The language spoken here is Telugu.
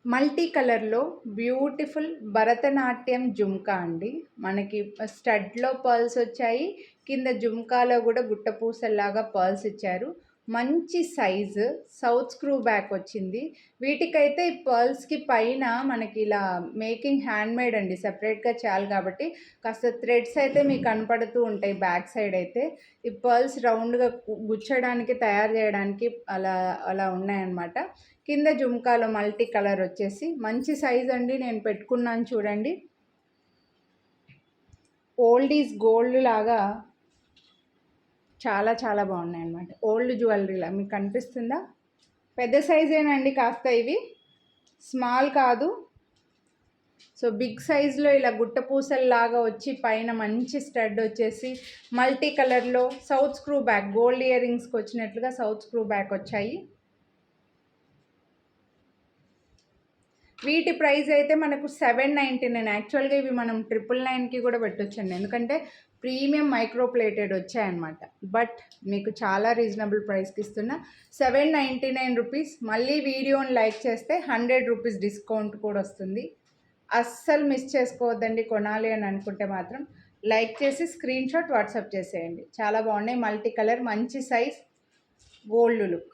మల్టీ కలర్‌లో బ్యూటిఫుల్ భరతనాట్యం జుంకా అండి. మనకి స్టడ్‌లో పర్ల్స్ వచ్చాయి. కింద జుంకాలో గూడా గుట్ట పూసల్లాగా పర్ల్స్ ఇచ్చారు. మంచి సైజు సౌత్ స్క్రూ బ్యాక్ వచ్చింది. వీటికైతే ఈ పర్ల్స్‌కి పైన మనకి ఇలా మేకింగ్ హ్యాండ్‌మేడ్ అండి. సెపరేట్‌గా చేయాలి కాబట్టి కాస్త థ్రెడ్స్ అయితే మీకు కనపడుతూ ఉంటాయి బ్యాక్ సైడ్ అయితే. ఈ పర్ల్స్ రౌండ్‌గా గుచ్చడానికి తయారు చేయడానికి అలా అలా ఉన్నాయన్నమాట. కింద జుంకాలో మల్టీ కలర్ వచ్చేసి మంచి సైజ్ అండి. నేను పెట్టుకున్నాను చూడండి. ఓల్డ్ ఈజ్ గోల్డ్ లాగా చాలా చాలా బాగున్నాయన్నమాట. ఓల్డ్ జ్యువెలరీలా మీకు కనిపిస్తుందా? పెద్ద సైజేనండి కాస్త ఇవి, స్మాల్ కాదు. సో బిగ్ సైజులో ఇలా గుట్ట పూసల్లాగా వచ్చి పైన మంచి స్టడ్ వచ్చేసి మల్టీ కలర్లో south screw back, gold ear రింగ్స్కి వచ్చినట్లుగా సౌత్ స్క్రూ బ్యాక్ వచ్చాయి. వీటి ప్రైస్ అయితే మనకు 799. యాక్చువల్గా ఇవి మనం 999కి కూడా పెట్టొచ్చండి, ఎందుకంటే ప్రీమియం మైక్రో ప్లేటెడ్ వచ్చాయన్నమాట. బట్ మీకు చాలా రీజనబుల్ ప్రైస్కి ఇస్తున్నా 799 రూపీస్. మళ్ళీ వీడియోని లైక్ చేస్తే 100 రూపీస్ డిస్కౌంట్ కూడా వస్తుంది. అస్సలు మిస్ చేసుకోవద్దండి. కొనాలి అని అనుకుంటే మాత్రం లైక్ చేసి స్క్రీన్ షాట్ వాట్సాప్ చేసేయండి. చాలా బాగున్నాయి. మల్టీ కలర్, మంచి సైజ్, గోల్డ్ లుక్.